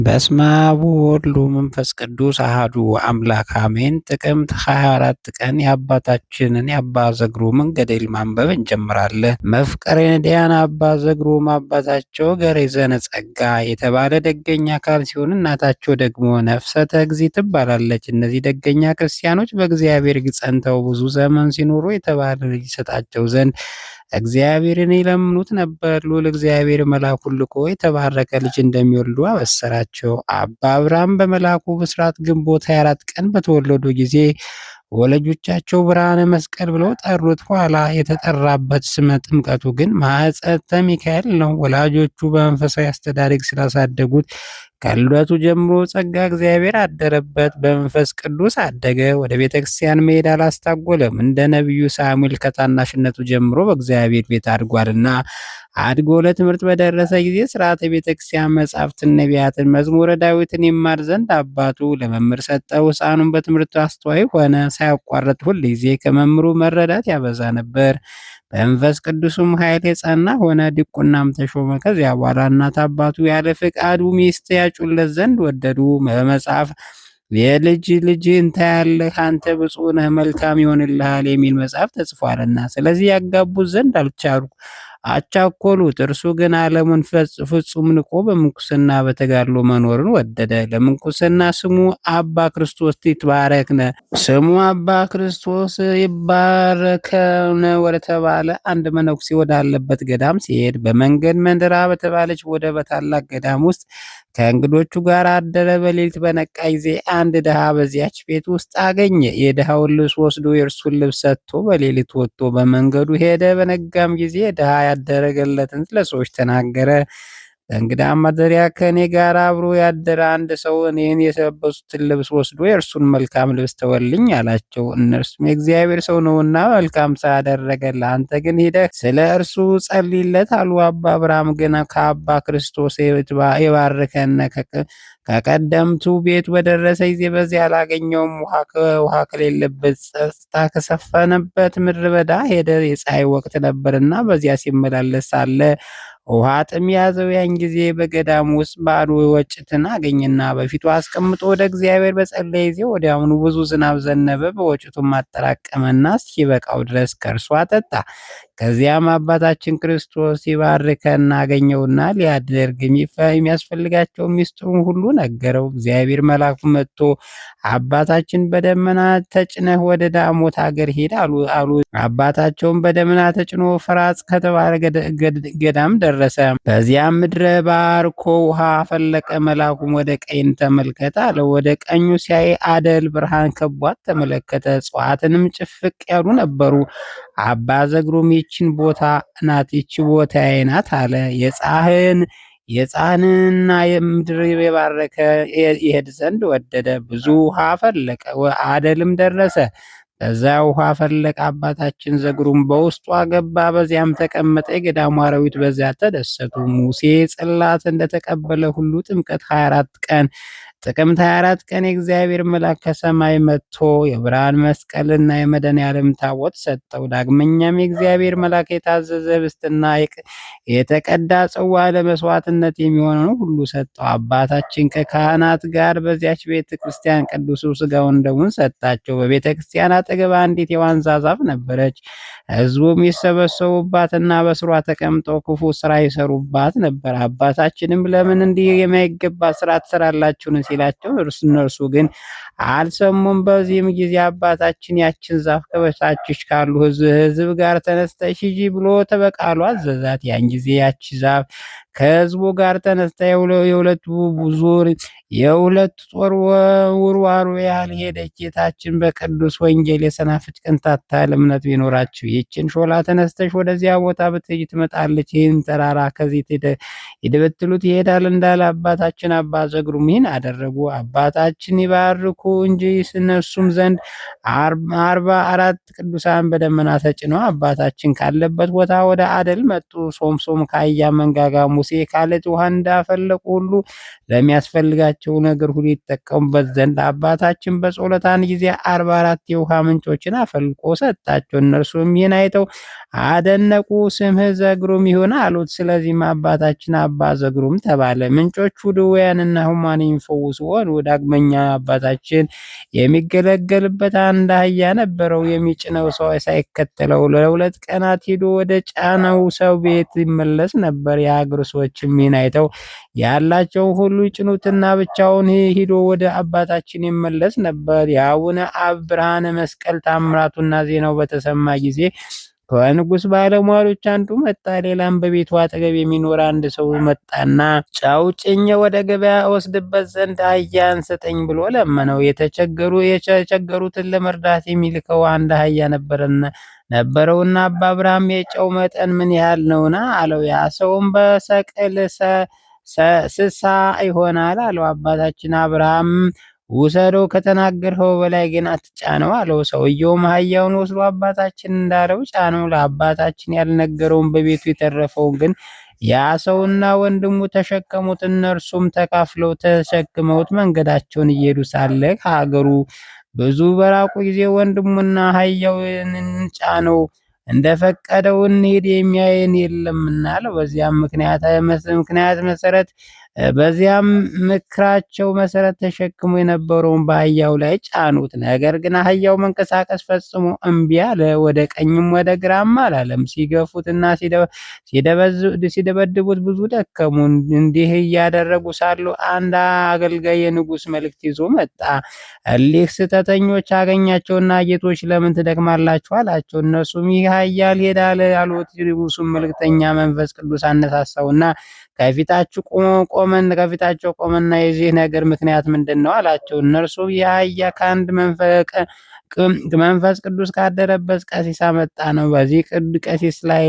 በስመ አብ ወወልድ ወመንፈስ ቅዱስ አሐዱ አምላክ አሜን። ጥቅምት 24 ቀን የአባታችንን የአባ ዘግሩምን ገድል ማንበብ እንጀምራለን። መፍቀሬ ነዳያን አባ ዘግሩም አባታቸው ገሬዘነ ጸጋ የተባለ ደገኛ አካል ሲሆን እናታቸው ደግሞ ነፍሰተ እግዚእ ትባላለች። እነዚህ ደገኛ ክርስቲያኖች በእግዚአብሔር ጸንተው ብዙ ዘመን ሲኖሩ የተባለ ልጅ ይሰጣቸው ዘንድ እግዚአብሔርን ይለምኑት ነበር። ልዑል እግዚአብሔር መልአኩን ልኮ የተባረከ ልጅ እንደሚወልዱ አበሰራቸው። አባ አብርሃም በመልአኩ ብስራት ግንቦት 24 ቀን በተወለዱ ጊዜ ወላጆቻቸው ብርሃነ መስቀል ብለው ጠሩት። ኋላ የተጠራበት ስመ ጥምቀቱ ግን ማኅፀተ ሚካኤል ነው። ወላጆቹ በመንፈሳዊ አስተዳደግ ስላሳደጉት ከልደቱ ጀምሮ ጸጋ እግዚአብሔር አደረበት። በመንፈስ ቅዱስ አደገ። ወደ ቤተ ክርስቲያን መሄድ አላስታጎለም። እንደ ነቢዩ ሳሙኤል ከታናሽነቱ ጀምሮ በእግዚአብሔር ቤት አድጓልና አድጎ ለትምህርት በደረሰ ጊዜ ሥርዓተ ቤተ ክርስቲያን መጻሕፍትን፣ ነቢያትን፣ መዝሙረ ዳዊትን ይማር ዘንድ አባቱ ለመምህር ሰጠው። ሕፃኑን በትምህርቱ አስተዋይ ሆነ። ሳያቋርጥ ሁል ጊዜ ከመምህሩ መረዳት ያበዛ ነበር። በመንፈስ ቅዱስም ኃይል የጸና ሆነ። ዲቁናም ተሾመ። ከዚያ በኋላ እናት አባቱ ያለ ፈቃዱ ሚስት ያጩለት ዘንድ ወደዱ። በመጽሐፍ የልጅ ልጅህን ታያለህ፣ አንተ ብፁዕ ነህ፣ መልካም ይሆንልሃል የሚል መጽሐፍ ተጽፏልና፣ ስለዚህ ያጋቡት ዘንድ አቻኮሉት። እርሱ ግን ዓለሙን ፍጹም ንቆ በምንኩስና በተጋድሎ መኖርን ወደደ። ለምንኩስና ስሙ አባ ክርስቶስ ይትባረክነ ስሙ አባ ክርስቶስ ይባረከነ ወደተባለ አንድ መነኩሴ ወዳለበት ገዳም ሲሄድ በመንገድ መንደራ በተባለች ወደ በታላቅ ገዳም ውስጥ ከእንግዶቹ ጋር አደረ። በሌሊት በነቃ ጊዜ አንድ ድሃ በዚያች ቤት ውስጥ አገኘ። የድሃውን ልብስ ወስዶ የእርሱን ልብስ ሰጥቶ በሌሊት ወጥቶ በመንገዱ ሄደ። በነጋም ጊዜ ድሃ ያደረገለትን ለሰዎች ተናገረ። በእንግዳ ማደሪያ ከእኔ ጋር አብሮ ያደረ አንድ ሰው እኔን የለበሱትን ልብስ ወስዶ የእርሱን መልካም ልብስ ተወልኝ አላቸው። እነርሱም የእግዚአብሔር ሰው ነውና መልካም ሰው ያደረገልህ፣ አንተ ግን ሄደህ ስለ እርሱ ጸልይለት አሉ። አባ አብርሃም ግን ከአባ ክርስቶስ የባረከነ ከቀደምቱ ቤቱ በደረሰ ጊዜ በዚያ አላገኘውም። ውሃ ከሌለበት ጸጥታ ከሰፈነበት ምድረ በዳ ሄደ። የፀሐይ ወቅት ነበርና በዚያ ሲመላለስ ሳለ ውሃ ጥም ያዘው። ያን ጊዜ በገዳም ውስጥ ባዶ ወጭትን አገኘና በፊቱ አስቀምጦ ወደ እግዚአብሔር በጸለየ ጊዜ ወዲያውኑ ብዙ ዝናብ ዘነበ። በወጭቱም አጠራቀመና እስኪበቃው ድረስ ከእርሷ ጠጣ። ከዚያም አባታችን ክርስቶስ ይባርከን አገኘውና ሊያደርግ የሚያስፈልጋቸው ሚስጥሩን ሁሉ ነገረው። እግዚአብሔር መልአኩ መጥቶ አባታችን በደመና ተጭነህ ወደ ዳሞት ሀገር ሄድ አሉ። አባታቸውን በደመና ተጭኖ ፍራጽ ከተባለ ገዳም ደረሰ። በዚያም ምድረ ባርኮ ውሃ ፈለቀ። መልአኩም ወደ ቀኝ ተመልከተ አለው። ወደ ቀኙ ሲያይ አደል ብርሃን ከቧት ተመለከተ። እጽዋትንም ጭፍቅ ያሉ ነበሩ። አባ ዘግሩም ይችን ቦታ ናት፣ ይቺ ቦታዬ ናት አለ። የፀሐይንና የምድር የባረከ ይሄድ ዘንድ ወደደ። ብዙ ውሃ ፈለቀ፣ አደልም ደረሰ። በዛ ውሃ ፈለቀ። አባታችን ዘግሩም በውስጧ ገባ፣ በዚያም ተቀመጠ። የገዳሙ አራዊት በዚያ ተደሰቱ። ሙሴ ጽላት እንደተቀበለ ሁሉ ጥቅምት 24 ቀን የእግዚአብሔር መልአክ ከሰማይ መጥቶ የብርሃን መስቀልና የመድኃኔዓለም ታቦት ሰጠው። ዳግመኛም የእግዚአብሔር መልአክ የታዘዘ ኅብስትና የተቀዳ ጽዋ ለመስዋዕትነት የሚሆነውን ሁሉ ሰጠው። አባታችን ከካህናት ጋር በዚያች ቤተ ክርስቲያን ቅዱስ ሥጋውን ደሙን ሰጣቸው። በቤተ ክርስቲያን አጠገብ አንዲት የዋንዛ ዛፍ ነበረች። ሕዝቡም ይሰበሰቡባትና በስሯ ተቀምጠው ክፉ ስራ ይሰሩባት ነበር። አባታችንም ለምን እንዲህ የማይገባ ስራ ትሰራላችሁን ሲላቸው እነርሱ ግን አልሰሙም። በዚህም ጊዜ አባታችን ያችን ዛፍ ከበታችሽ ካሉ ሕዝብ ጋር ተነስተሽ ሂጂ ብሎ በቃሉ አዘዛት። ያን ጊዜ ያቺ ዛፍ ከሕዝቡ ጋር ተነስታ የሁለት ጦር ውርዋሮ ያህል ሄደች። ጌታችን በቅዱስ ወንጌል የሰናፍጭ ቅንጣት ታህል እምነት ቢኖራችሁ ይህችን ሾላ ተነስተሽ ወደዚያ ቦታ ብትሄጂ ትመጣለች፣ ይህን ተራራ ከዚህ ሂድ ብትሉት ይሄዳል እንዳለ አባታችን አባ ዘግሩም ይህን አደረጉ። አባታችን ይባርኩ እንጂ እነሱም ዘንድ 44 ቅዱሳን በደመና ተጭነው አባታችን ካለበት ቦታ ወደ አደል መጡ። ሶምሶም ከአህያ መንጋጋ ሙሴ ካለት ውሃ እንዳፈለቁ ሁሉ ለሚያስፈልጋቸው ነገር ሁሉ ይጠቀሙበት ዘንድ አባታችን በጸሎታን ጊዜ 44 የውሃ ምንጮችን አፈልቆ ሰጣቸው። እነርሱም ይህን አይተው አደነቁ። ስምህ ዘግሩም ይሁን አሉት። ስለዚህም አባታችን አባ ዘግሩም ተባለ። ምንጮቹ ድውያንና ሕሙማን የሚፈውሱ ሆኑ። ዳግመኛ አባታችን የሚገለገልበት አንድ አህያ ነበረው። የሚጭነው ሰው ሳይከተለው ለ2 ቀናት ሄዶ ወደ ጫነው ሰው ቤት ይመለስ ነበር። የሀገሩ ሰዎችም ይህን አይተው ያላቸውን ሁሉ ይጭኑትና ብቻውን ሂዶ ወደ አባታችን ይመለስ ነበር። የአቡነ አብ ብርሃነ መስቀል ታምራቱና ዜናው በተሰማ ጊዜ ከንጉሥ ባለሟሎች አንዱ መጣ። ሌላም በቤቱ አጠገብ የሚኖር አንድ ሰው መጣና ጨው ጭኜ ወደ ገበያ ወስድበት ዘንድ አህያን ስጠኝ ብሎ ለመነው። የተቸገሩትን ለመርዳት የሚልከው አንድ አህያ ነበረውና አባ አብርሃም የጨው መጠን ምን ያህል ነውና አለው። ያ ሰውም በሰቅል 60 ይሆናል አለው። አባታችን አብርሃም ውሰደው፣ ከተናገርኸው በላይ ግን አትጫነው አለው። ሰውየውም አህያውን ወስዶ አባታችን እንዳለው ጫነው። ለአባታችን ያልነገረውን በቤቱ የተረፈውን ግን ያ ሰውና ወንድሙ ተሸከሙት። እነርሱም ተካፍለው ተሸክመውት መንገዳቸውን እየሄዱ ሳለ ከሀገሩ ብዙ በራቁ ጊዜ ወንድሙና አህያውን ጫነው፣ እንደፈቀደው እንሂድ የሚያየን የለምና አለው። በዚያም ምክራቸው መሰረት ተሸክሞ የነበረውን በአህያው ላይ ጫኑት። ነገር ግን አህያው መንቀሳቀስ ፈጽሞ እምቢ አለ። ወደ ቀኝም ወደ ግራም አላለም። ሲገፉትና ሲደበድቡት ብዙ ደከሙ። እንዲህ እያደረጉ ሳሉ አንድ አገልጋይ የንጉሥ መልእክት ይዞ መጣ። እሊህ ስህተተኞች አገኛቸውና ጌቶች ለምን ትደክማላችሁ አላቸው። እነሱም ይህ አህያ ሊሄዳል አሉት። ንጉሡም መልእክተኛ መንፈስ ቅዱስ አነሳሳውና ከፊታቸው ቆመና የዚህ ነገር ምክንያት ምንድን ነው አላቸው። እነርሱ ይህ አህያ ከአንድ መንፈስ ቅዱስ ካደረበት ቀሲስ አመጣ ነው። በዚህ ቀሲስ ላይ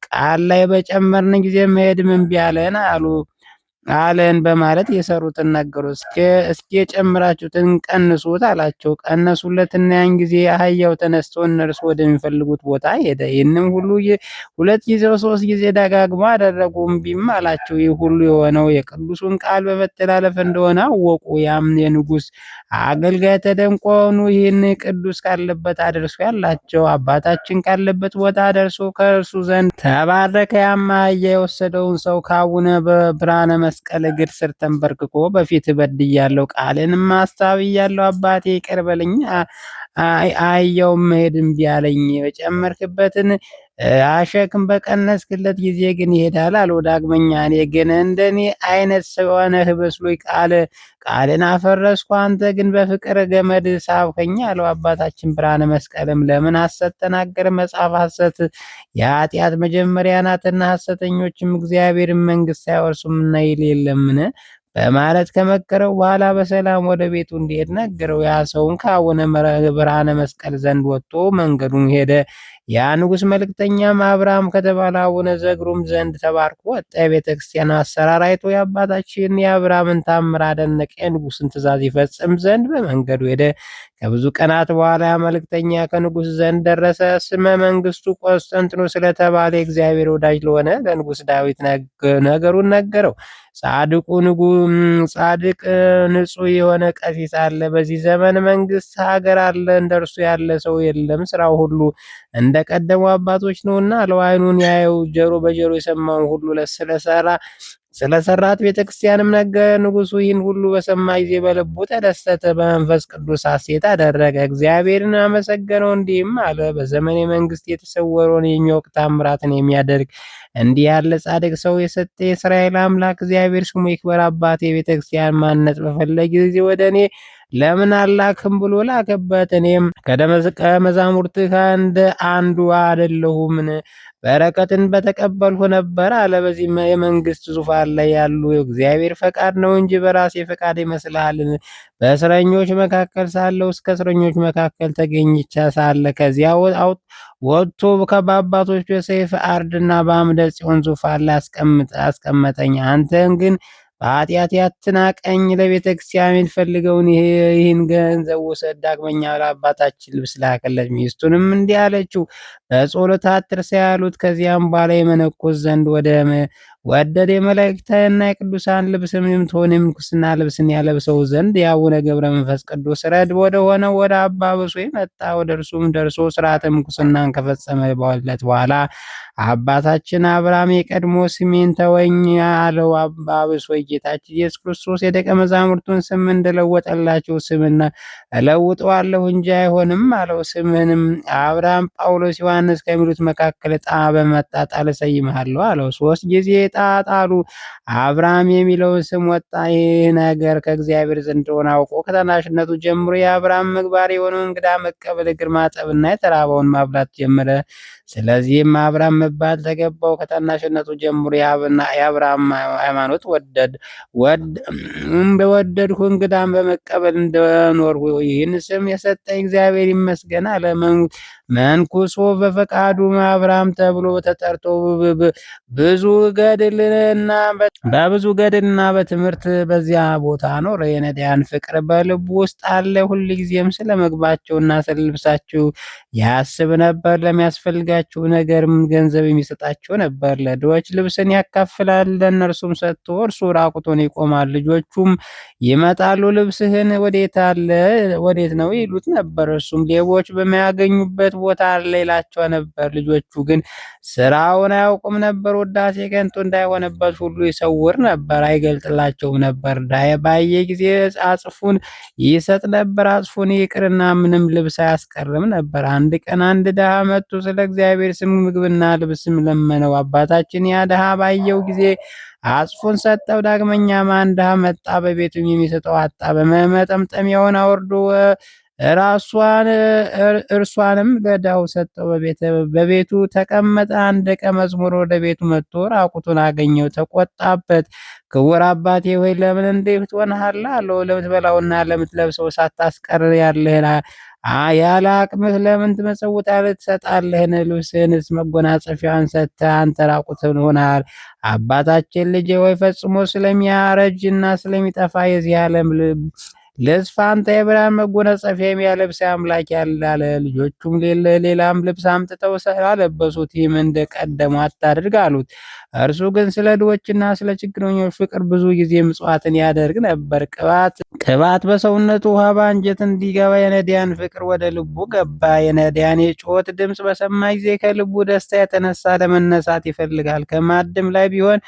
ቃል ላይ በጨመርን ጊዜ መሄድ እምቢ አለን በማለት የሰሩትን ነገሩ። እስኪ የጨምራችሁትን ቀንሱት አላቸው። ቀነሱለትና ያን ጊዜ አህያው ተነስቶ እነርሱ ወደሚፈልጉት ቦታ ሄደ። ይህንም ሁሉ 2 ጊዜ 3 ጊዜ ደጋግሞ አደረጉ። እምቢም አላቸው። ይህ ሁሉ የሆነው የቅዱሱን ቃል በመተላለፍ እንደሆነ አወቁ። ያም የንጉሥ አገልጋይ ተደንቆ ይህን ቅዱስ ካለበት አደርሱ ያላቸው። አባታችን ካለበት ቦታ ደርሶ ከእርሱ ዘንድ ተባረከ። ያም አህያ የወሰደውን ሰው ከአቡነ በብርሃነ መስቀል እግር ስር ተንበርክኮ በፊት በድያለሁ፣ ቃልንም አስተብያለሁ፣ አባቴ ይቅር በለኝ። አህያውም መሄድ እምቢ አለኝ። የጨመርክበትን አሸክም በቀነስክለት ጊዜ ግን ይሄዳል አለው። ዳግመኛ እኔ ግን እንደኔ አይነት ሰው ሆነህ መስሎኝ ቃልን አፈረስኩ፣ አንተ ግን በፍቅር ገመድ ሳብከኝ አለው። አባታችን ብርሃነ መስቀልም ለምን ሐሰት ተናገር? መጽሐፍ ሐሰት የኃጢአት መጀመሪያ ናትና ሐሰተኞችም እግዚአብሔርን መንግሥት አይወርሱምና ይል የለምን በማለት ከመከረው በኋላ በሰላም ወደ ቤቱ እንዲሄድ ነገረው። ያ ሰውን ከአቡነ ብርሃነ መስቀል ዘንድ ወጥቶ መንገዱን ሄደ። ያ ንጉሥ መልእክተኛም አብርሃም ከተባለ አቡነ ዘግሩም ዘንድ ተባርኮ ወጣ። የቤተ ክርስቲያን አሰራር አይቶ የአባታችን የአብርሃምን ታምር አደነቀ። የንጉሥን ትእዛዝ ይፈጽም ዘንድ በመንገዱ ሄደ። ከብዙ ቀናት በኋላ መልእክተኛ ከንጉሥ ዘንድ ደረሰ። ስመ መንግስቱ ቆስጠንጢኖስ ስለተባለ የእግዚአብሔር ወዳጅ ለሆነ ለንጉሥ ዳዊት ነገሩን ነገረው። ጻድቅ ንጹሕ የሆነ ቀሲስ አለ። በዚህ ዘመን መንግስት ሀገር አለ፣ እንደርሱ ያለ ሰው የለም። ስራው ሁሉ እንደቀደሙ አባቶች ነውና አለው። ዓይኑን ያየው ጆሮ በጆሮ የሰማውን ሁሉ ስለሰራት ቤተክርስቲያንም ነገረ። ንጉሱ ይህን ሁሉ በሰማ ጊዜ በልቡ ተደሰተ፣ በመንፈስ ቅዱስ ሐሴት አደረገ፣ እግዚአብሔርን አመሰገነው። እንዲህም አለ፣ በዘመኔ መንግስት የተሰወረውን የሚያውቅ ታምራትን የሚያደርግ እንዲህ ያለ ጻድቅ ሰው የሰጠ የእስራኤል አምላክ እግዚአብሔር ስሙ ይክበር። አባቴ ቤተክርስቲያን ማነጽ በፈለገ ጊዜ ወደ እኔ ለምን አላክም ብሎ ላከበት። እኔም ከመዛሙርትህ እንደ አንዱ አይደለሁምን? በረከትን በተቀበልሁ ነበር አለ። በዚህ የመንግስት ዙፋን ላይ ያሉ እግዚአብሔር ፈቃድ ነው እንጂ በራሴ ፈቃድ ይመስልሃልን? በእስረኞች መካከል ሳለሁ እስከ እስረኞች መካከል ተገኝቼ ሳለ ከዚያ ወጥቶ በአባቶች በሰይፍ አርድና በአምደ ጽዮን ዙፋን ላይ አስቀመጠኝ። አንተን ግን በኃጢአት ያትናቀኝ፣ ለቤተ ክርስቲያን የምትፈልገውን ይህን ገንዘብ ውሰድ። ዳግመኛ ለአባታችን ልብስ ላከለት። ሚስቱንም እንዲህ አለችው፣ በጸሎት አትርሳ ያሉት። ከዚያም በኋላ የመነኮስ ዘንድ ወደደ። የመላእክትና የቅዱሳን ልብስም የምትሆን የምንኩስና ልብስን ያለብሰው ዘንድ የአቡነ ገብረ መንፈስ ቅዱስ ረድ ወደ ሆነው ወደ አባ ብሶይ መጣ። ወደ እርሱም ደርሶ ስርዓተ ምንኩስናን ከፈጸመ በኋላ አባታችን አብርሃም የቀድሞ ስሜን ተወኝ አለው። አባ ብሶይ ጌታችን ኢየሱስ ክርስቶስ የደቀ መዛሙርቱን ስም እንደለወጠላቸው ስምና እለውጠዋለሁ እንጂ አይሆንም አለው። ስምህንም አብርሃም፣ ጳውሎስ፣ ዮሐንስ ከሚሉት መካከል ዕጣ በመጣጣል እሰይምሃለሁ አለው። 3 ጊዜ ዕጣ ጣሉ። አብርሃም የሚለውን ስም ወጣ። ይህ ነገር ከእግዚአብሔር ዘንድ እንደሆነ አውቆ ከታናሽነቱ ጀምሮ የአብርሃም ምግባር የሆነውን እንግዳ መቀበል፣ እግር ማጠብና የተራበውን ማብላት ጀመረ። ስለዚህም አብርሃም መባል ተገባው። ከታናሽነቱ ጀምሮ የአብርሃም ሃይማኖት እንደወደድሁ እንግዳን በመቀበል እንደኖርሁ ይህን ስም የሰጠኝ እግዚአብሔር ይመስገን አለ። መንኩሶ በፈቃዱ አብርሃም ተብሎ ተጠርቶ በብዙ ገድልና በትምህርት በዚያ ቦታ ኖረ። የነዳያን ፍቅር በልቡ ውስጥ አለ። ሁልጊዜም ስለ ምግባቸውና ስለ ልብሳቸው ያስብ ነበር። ለሚያስፈልጋቸው ነገርም ገንዘብ የሚሰጣቸው ነበር። ለድሆች ልብስን ያካፍላል፣ ለእነርሱም ሰጥቶ እርሱ ራቁቱን ይቆማል። ልጆቹም ይመጣሉ፣ ልብስህን ወዴት ነው ይሉት ነበር። እርሱም ሌቦች በሚያገኙበት ቦታ አለ ይላቸው ነበር። ልጆቹ ግን ስራውን አያውቁም ነበር። ውዳሴ ከንቱ እንዳይሆንበት ሁሉ ይሰውር ነበር፣ አይገልጥላቸውም ነበር። ባየ ጊዜ አጽፉን ይሰጥ ነበር። አጽፉን ይቅርና ምንም ልብስ አያስቀርም ነበር። አንድ ቀን አንድ ድሃ መጥቶ ስለ እግዚአብሔር ስም ምግብና ልብስም ለመነው። አባታችን ያ ድሃ ባየው ጊዜ አጽፉን ሰጠው። ዳግመኛም አንድ ድሃ መጣ፣ በቤቱም የሚሰጠው አጣ። በመጠምጠሚያውን አውርዶ እርሷንም ለድሃው ሰጠው። በቤቱ ተቀመጠ። አንድ ደቀ መዝሙር ወደ ቤቱ መጥቶ ራቁቱን አገኘው፣ ተቆጣበት። ክቡር አባቴ ሆይ ለምን እንዲህ ትሆናለህ? አለው። ለምትበላውና ለምትለብሰው ሳታስቀር ያለህን ያለ አቅምህ ለምን ትመጸውታለህ? ትሰጣለህን? ልብስህንስ መጎናጸፊያዋን ሰጥተህ አንተ ራቁትህን ሆነሃል። አባታችን ልጄ ሆይ ፈጽሞ ስለሚያረጅና ስለሚጠፋ የዚህ ዓለም ልብስ ፋንታ የብርሃን መጎናጸፊያ የሚያለብስ አምላክ ያለ አለ። ልጆቹም ሌላም ልብስ አምጥተው አለበሱት። ይህም እንደ ቀደሙ አታድርግ አሉት። እርሱ ግን ስለ ድሆችና ስለ ችግረኞች ፍቅር ብዙ ጊዜ ምጽዋትን ያደርግ ነበር። ቅባት በሰውነቱ ውሃ በአንጀት እንዲገባ የነዳያን ፍቅር ወደ ልቡ ገባ። የነዳያን የጩኸት ድምፅ በሰማ ጊዜ ከልቡ ደስታ የተነሳ ለመነሳት ይፈልጋል። ከማዕድም ላይ ቢሆን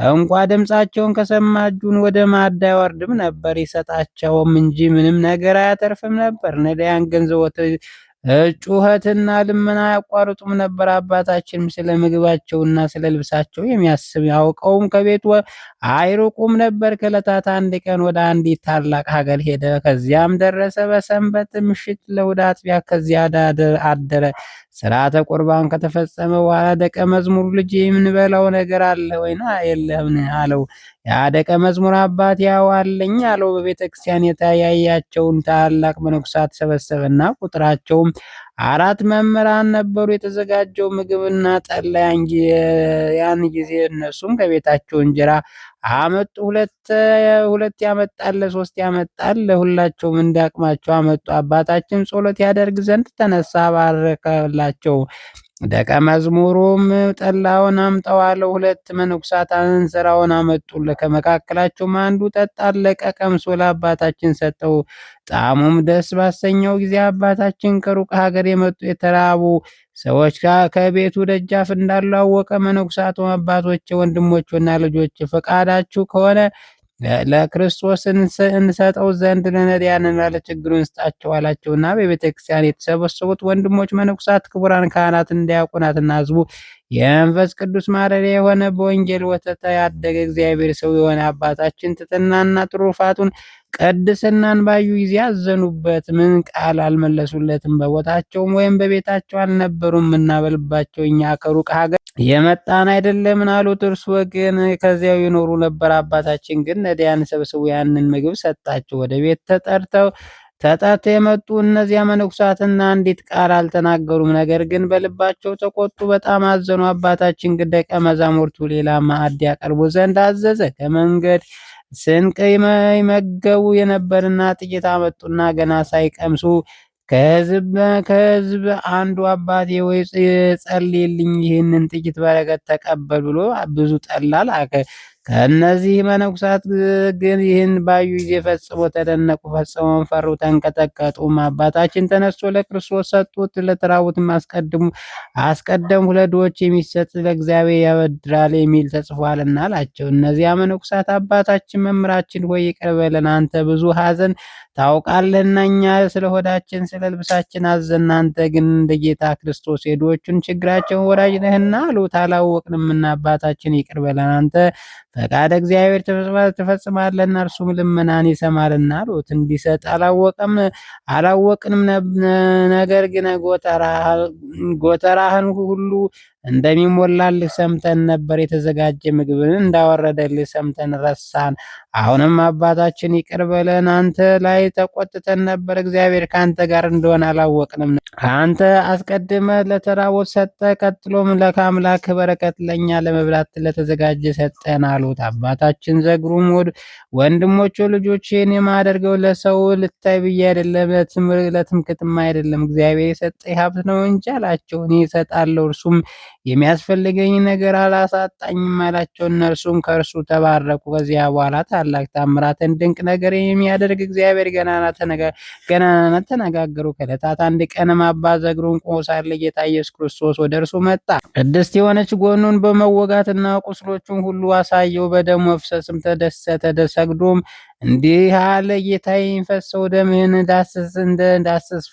እንኳ ድምፃቸውን ከሰማ እጁን ወደ ማዕድ አይወርድም ነበር፣ ይሰጣቸውም እንጂ ምንም ነገር አያተርፍም ነበር። ነዳያን ግን ዘወትር ጩኸትና ልመና አያቋርጡም ነበር። አባታችንም ስለ ምግባቸውና ስለ ልብሳቸው የሚያስብ ያውቀውም ከቤቱ አይሩቁም ነበር። ከዕለታት አንድ ቀን ወደ አንዲት ታላቅ ሀገር ሄደ። ከዚያም ደረሰ። በሰንበት ምሽት ለእሑድ አጥቢያ ከዚያ አደረ። ሥርዓተ ቁርባን ከተፈጸመ በኋላ ደቀ መዝሙሩ ልጄ የምንበላው ነገር አለ ወይና የለህም አለው። ያ ደቀ መዝሙር አባት ያው አለኝ አለው። በቤተ ክርስቲያን የተያያቸውን ታላቅ መነኮሳት ሰበሰበና ቁጥራቸውም 4 መምህራን ነበሩ። የተዘጋጀው ምግብና ጠላ ያን ጊዜ እነሱም ከቤታቸው እንጀራ አመጡ። ሁለት ያመጣል፣ 3 ያመጣል። ለሁላቸውም እንዳቅማቸው አመጡ። አባታችን ጸሎት ያደርግ ዘንድ ተነሳ፣ ባረከላቸው። ደቀ መዝሙሩም ጠላውን አምጣው አለው። 2 መነኮሳት እንስራውን አመጡለት። ከመካከላቸውም አንዱ ጠጣ፣ አለቀ። ቀምሶ ለአባታችን ሰጠው። ጣዕሙም ደስ ባሰኘው ጊዜ አባታችን ከሩቅ ሀገር የመጡ የተራቡ ሰዎች ከቤቱ ደጃፍ እንዳሉ አወቀ። መነኮሳቱም አባቶቼ፣ ወንድሞችና ልጆች ፈቃዳችሁ ከሆነ ለክርስቶስ እንሰጠው ዘንድ ለነዳያንና ለችግሩን እንስጣቸው አላቸውና በቤተ ክርስቲያን የተሰበሰቡት ወንድሞች መነኮሳት፣ ክቡራን ካህናት፣ ዲያቆናትና ሕዝቡ የመንፈስ ቅዱስ ማደሪያ የሆነ በወንጌል ወተት ያደገ እግዚአብሔር ሰው የሆነ አባታችን ትሕትናና ትሩፋቱን ቅድስናን ባዩ ጊዜ አዘኑበት። ምን ቃል አልመለሱለትም። በቦታቸውም ወይም በቤታቸው አልነበሩም እና በልባቸው እኛ ከሩቅ ሀገር የመጣን አይደለምን አሉት። እርሱ ግን ከዚያው ይኖሩ ነበር። አባታችን ግን ነዳያን ሰብስቦ ያንን ምግብ ሰጣቸው። ወደ ቤት ተጠርተው የመጡ እነዚያ መነኮሳትና አንዲት ቃል አልተናገሩም። ነገር ግን በልባቸው ተቆጡ፣ በጣም አዘኑ። አባታችን ግን ደቀ መዛሙርቱ ሌላ ማዕድ ያቀርቡ ዘንድ አዘዘ። ከመንገድ ስንቅ ይመገቡ የነበርና ጥቂት አመጡና ገና ሳይቀምሱ ከሕዝብ አንዱ አባቴ ወይ ጸልይልኝ ይህንን ጥቂት በረከት ተቀበል ብሎ ብዙ ጠላ ላከ። ከእነዚህ መነኩሳት ግን ይህን ባዩ ጊዜ ፈጽሞ ተደነቁ፣ ፈጽሞም ፈሩ፣ ተንቀጠቀጡም። አባታችን ተነስቶ ለክርስቶስ ሰጡት፣ ለተራቡትም አስቀደሙ። ለድሆች የሚሰጥ ለእግዚአብሔር ያበድራል የሚል ተጽፏልና አላቸው። እነዚያ መነኩሳት አባታችን መምህራችን ሆይ ይቅር በለን፣ አንተ ብዙ ሐዘን ታውቃለህና እኛ ስለ ሆዳችን ስለ ልብሳችን አዘን፣ አንተ ግን እንደ ጌታ ክርስቶስ የድሆቹን ችግራቸውን ወዳጅ ነህና አሉት። አላወቅንምና አባታችን ይቅር በለን፣ አንተ ፈቃደ እግዚአብሔር ትፈጽማለህና እርሱም ልመናን ይሰማልና አሉት። እንዲሰጥ አላወቅንም፣ ነገር ግን ጎተራህን ሁሉ እንደሚሞላልህ ሰምተን ነበር፣ የተዘጋጀ ምግብን እንዳወረደልህ ሰምተን ረሳን። አሁንም አባታችን ይቅር በለን፣ አንተ ላይ ተቆጥተን ነበር፣ እግዚአብሔር ከአንተ ጋር እንደሆነ አላወቅንም። አንተ አስቀድመህ ለተራቦት ሰጠ፣ ቀጥሎም ለአምላክ በረከት ለእኛ ለመብላት ለተዘጋጀ ሰጠን አሉት። አባታችን ዘግሩም ወንድሞቹ ልጆች ይህን የማደርገው ለሰው ልታይ ብዬ አይደለም፣ ለትምክትም አይደለም፣ እግዚአብሔር የሰጠኝ ሀብት ነው እንጂ አላቸው። እኔ እሰጣለሁ፣ እርሱም የሚያስፈልገኝ ነገር አላሳጣኝም አላቸው። እነርሱም ከእርሱ ተባረኩ። ከዚያ በኋላ ታላቅ ታምራትን ድንቅ ነገር የሚያደርግ እግዚአብሔር ገናናነት ተነጋገሩ። ከዕለታት አንድ ቀንም አባ ዘግሩም ቆሞ ሳለ ጌታ ኢየሱስ ክርስቶስ ወደ እርሱ መጣ። ቅድስት የሆነች ጎኑን በመወጋትና ቁስሎቹን ሁሉ አሳየው። በደሙ መፍሰስም ተደሰተ። ሰግዶም እንዲህ አለ፣ ጌታ የሚፈሰው ደምህን እንዳስስ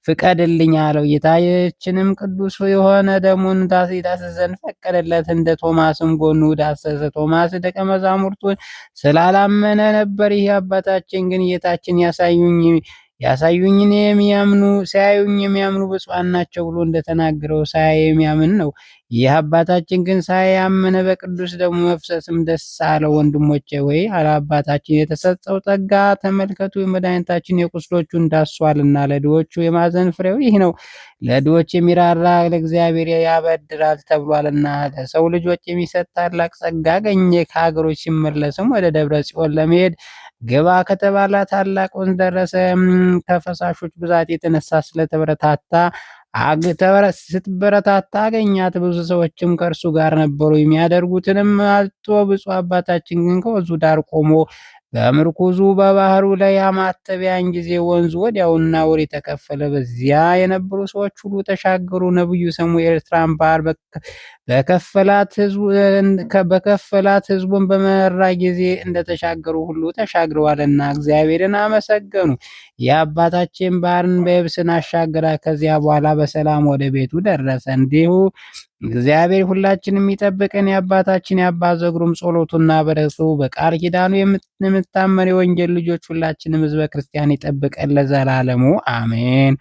ፍቀድልኝ አለው። ጌታችንም ቅዱስ የሆነ ደሙን ይዳስስ ዘንድ ፈቀደለት። እንደ ቶማስም ጎኑ ዳሰሰ። ቶማስ ደቀ መዛሙርቱን ስላላመነ ነበር። ይህ አባታችን ግን ጌታችን ሲያዩኝ የሚያምኑ ብፁዓን ናቸው ብሎ እንደተናገረው ሳያይ የሚያምን ነው። ይህ አባታችን ግን ሳያመነ በቅዱስ ደሙ መፍሰስም ደስ አለው። ወንድሞቼ ወይ አባታችን የተሰጠው ጸጋ ተመልከቱ። የመድኃኒታችን የቁስሎቹን ዳሷልና፣ ለድሆቹ የማዘን ፍሬው ይህ ነው። ለድሆች የሚራራ ለእግዚአብሔር ያበድራል ተብሏልና፣ ለሰው ልጆች የሚሰጥ ታላቅ ጸጋ አገኘ። ከሀገሮች ሲመለስም ወደ ደብረ ጽዮን ለመሄድ ግባ ከተባለ ታላቅ ወንዝ ደረሰ። ከፈሳሾች ብዛት የተነሳ ስትበረታታ አገኛት። ብዙ ሰዎችም ከእርሱ ጋር ነበሩ። የሚያደርጉትንም አጥቶ ብፁዕ አባታችን ግን ከወንዙ ዳር ቆሞ በምርኩዙ በባህሩ ላይ አማተበ። ያን ጊዜ ወንዙ ወዲያውና ወሬ ተከፈለ። በዚያ የነበሩ ሰዎች ሁሉ ተሻገሩ። ነቢዩ ሳሙኤል ኤርትራን ባህር በከፈላት ሕዝቡን በመራ ጊዜ እንደተሻገሩ ሁሉ ተሻግረዋልና እግዚአብሔርን አመሰገኑ። የአባታችን ባህርን በየብስን አሻገራ። ከዚያ በኋላ በሰላም ወደ ቤቱ ደረሰ። እንዲሁ እግዚአብሔር ሁላችንም የሚጠብቀን የአባታችን የአባ ዘግሩም ጸሎቱና በረከቱ በቃል ኪዳኑ የምታመን የወንጌል ልጆች ሁላችንም ሕዝበ ክርስቲያን ይጠብቀን ለዘላለሙ አሜን።